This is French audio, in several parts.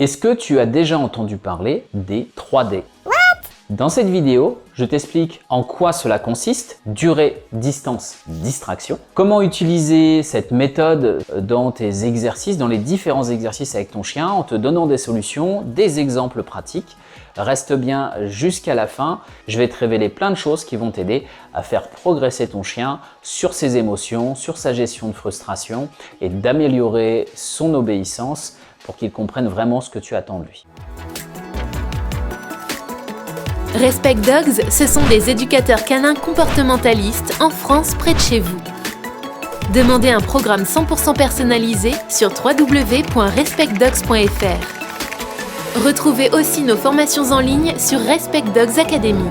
Est-ce que tu as déjà entendu parler des 3D? Dans cette vidéo, je t'explique en quoi cela consiste, durée, distance, distraction, comment utiliser cette méthode dans tes exercices, dans les différents exercices avec ton chien, en te donnant des solutions, des exemples pratiques. Reste bien jusqu'à la fin, je vais te révéler plein de choses qui vont t'aider à faire progresser ton chien sur ses émotions, sur sa gestion de frustration et d'améliorer son obéissance pour qu'il comprenne vraiment ce que tu attends de lui. Respect Dogs, ce sont des éducateurs canins comportementalistes en France près de chez vous. Demandez un programme 100% personnalisé sur www.respectdogs.fr. Retrouvez aussi nos formations en ligne sur Respect Dogs Academy.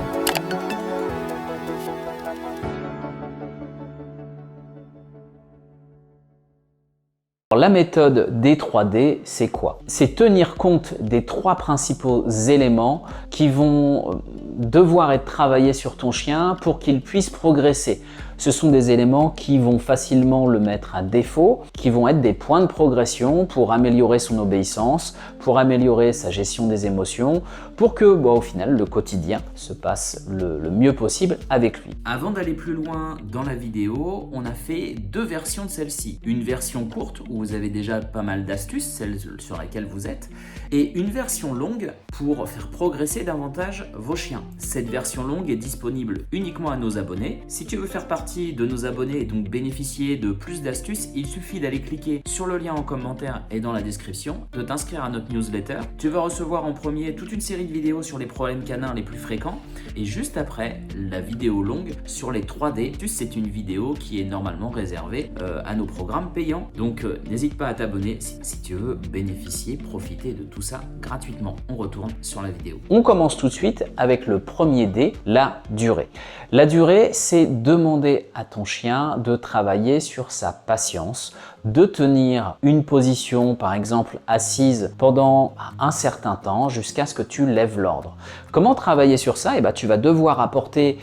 La méthode des 3D, c'est quoi? C'est tenir compte des 3 principaux éléments qui vont devoir être travaillés sur ton chien pour qu'il puisse progresser. Ce sont des éléments qui vont facilement le mettre à défaut, qui vont être des points de progression pour améliorer son obéissance, pour améliorer sa gestion des émotions, pour que au final le quotidien se passe le mieux possible avec lui. Avant d'aller plus loin dans la vidéo, on a fait 2 versions de celle-ci. Une version courte où vous avez déjà pas mal d'astuces, celle sur laquelle vous êtes, et une version longue pour faire progresser davantage vos chiens. Cette version longue est disponible uniquement à nos abonnés. Si tu veux faire partie de nos abonnés et donc bénéficier de plus d'astuces, il suffit d'aller cliquer sur le lien en commentaire et dans la description, de t'inscrire à notre newsletter. Tu vas recevoir en premier toute une série de vidéos sur les problèmes canins les plus fréquents et juste après, la vidéo longue sur les 3D. C'est une vidéo qui est normalement réservée à nos programmes payants. Donc n'hésite pas à t'abonner si tu veux bénéficier, profiter de tout ça gratuitement. On retourne sur la vidéo. On commence tout de suite avec le premier D, la durée. La durée, c'est demander à ton chien de travailler sur sa patience, de tenir une position, par exemple assise, pendant un certain temps jusqu'à ce que tu lèves l'ordre. Comment travailler sur ça? Tu vas devoir apporter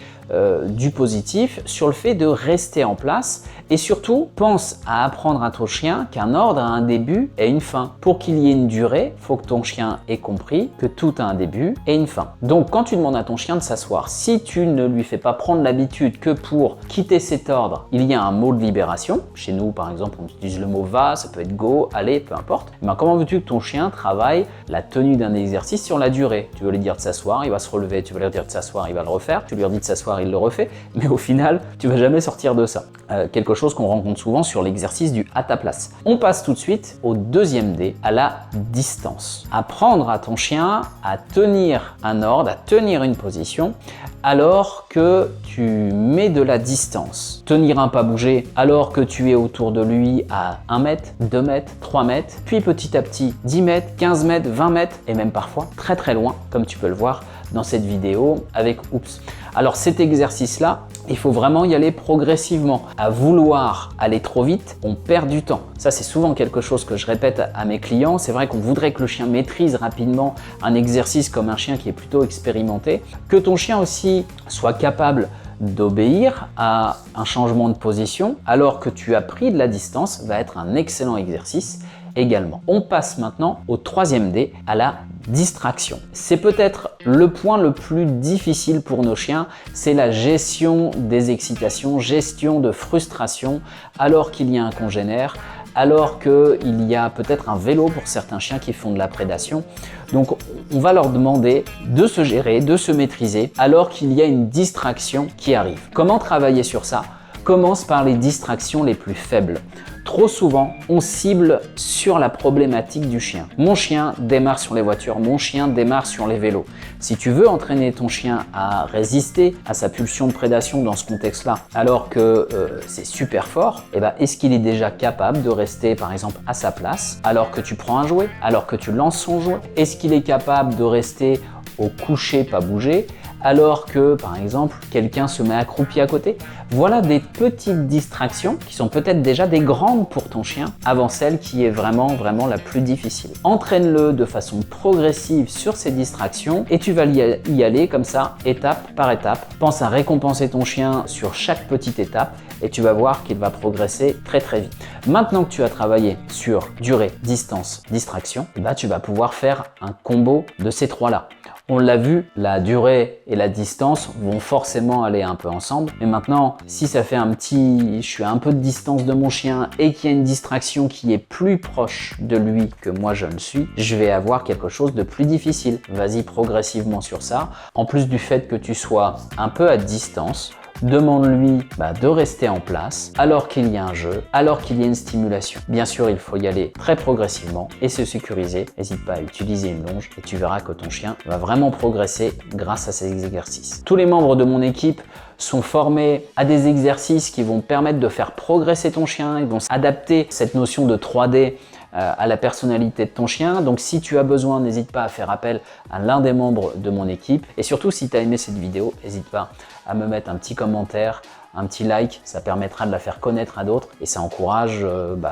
du positif sur le fait de rester en place et surtout pense à apprendre à ton chien qu'un ordre a un début et une fin. Pour qu'il y ait une durée, il faut que ton chien ait compris que tout a un début et une fin. Donc quand tu demandes à ton chien de s'asseoir, si tu ne lui fais pas prendre l'habitude que pour quitter cet ordre, il y a un mot de libération. Chez nous par exemple on utilise le mot va, ça peut être go, aller, peu importe. Comment veux-tu que ton chien travaille la tenue d'un exercice sur la durée? Tu veux lui dire de s'asseoir, il va se relever, tu veux lui dire de s'asseoir, il va le refaire, tu lui dis de s'asseoir, il le refait, mais au final, tu vas jamais sortir de ça. Quelque chose qu'on rencontre souvent sur l'exercice du à ta place. On passe tout de suite au deuxième D, à la distance. Apprendre à ton chien à tenir un ordre, à tenir une position, alors que tu mets de la distance. Tenir un pas bougé alors que tu es autour de lui à 1 mètre, 2 mètres, 3 mètres, puis petit à petit 10 mètres, 15 mètres, 20 mètres et même parfois très très loin, comme tu peux le voir dans cette vidéo avec Oops. Alors cet exercice-là, il faut vraiment y aller progressivement. À vouloir aller trop vite, on perd du temps. Ça, c'est souvent quelque chose que je répète à mes clients. C'est vrai qu'on voudrait que le chien maîtrise rapidement un exercice comme un chien qui est plutôt expérimenté. Que ton chien aussi soit capable d'obéir à un changement de position alors que tu as pris de la distance va être un excellent exercice également. On passe maintenant au troisième D, à la distraction. C'est peut-être le point le plus difficile pour nos chiens, c'est la gestion des excitations, gestion de frustration alors qu'il y a un congénère, alors qu'il y a peut-être un vélo pour certains chiens qui font de la prédation. Donc on va leur demander de se gérer, de se maîtriser alors qu'il y a une distraction qui arrive. Comment travailler sur ça? Commence par les distractions les plus faibles. Trop souvent, on cible sur la problématique du chien. Mon chien démarre sur les voitures, mon chien démarre sur les vélos. Si tu veux entraîner ton chien à résister à sa pulsion de prédation dans ce contexte-là, alors que c'est super fort, est-ce qu'il est déjà capable de rester par exemple à sa place alors que tu prends un jouet, alors que tu lances son jouet? Est-ce qu'il est capable de rester au coucher, pas bouger, alors que, par exemple, quelqu'un se met accroupi à côté. Voilà des petites distractions qui sont peut-être déjà des grandes pour ton chien avant celle qui est vraiment la plus difficile. Entraîne-le de façon progressive sur ces distractions et tu vas y aller comme ça, étape par étape. Pense à récompenser ton chien sur chaque petite étape et tu vas voir qu'il va progresser très vite. Maintenant que tu as travaillé sur durée, distance, distraction, tu vas pouvoir faire un combo de ces trois-là. On l'a vu, la durée et la distance vont forcément aller un peu ensemble. Mais maintenant, si ça fait je suis à un peu de distance de mon chien et qu'il y a une distraction qui est plus proche de lui que moi je ne suis, je vais avoir quelque chose de plus difficile. Vas-y progressivement sur ça. En plus du fait que tu sois un peu à distance, demande-lui de rester en place alors qu'il y a un jeu, alors qu'il y a une stimulation. Bien sûr, il faut y aller très progressivement et se sécuriser. N'hésite pas à utiliser une longe et tu verras que ton chien va vraiment progresser grâce à ces exercices. Tous les membres de mon équipe sont formés à des exercices qui vont permettre de faire progresser ton chien. Ils vont adapter cette notion de 3D à la personnalité de ton chien. Donc si tu as besoin, n'hésite pas à faire appel à l'un des membres de mon équipe. Et surtout, si tu as aimé cette vidéo, n'hésite pas à me mettre un petit commentaire, un petit like. Ça permettra de la faire connaître à d'autres et ça encourage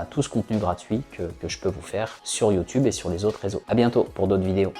tout ce contenu gratuit que je peux vous faire sur YouTube et sur les autres réseaux. À bientôt pour d'autres vidéos.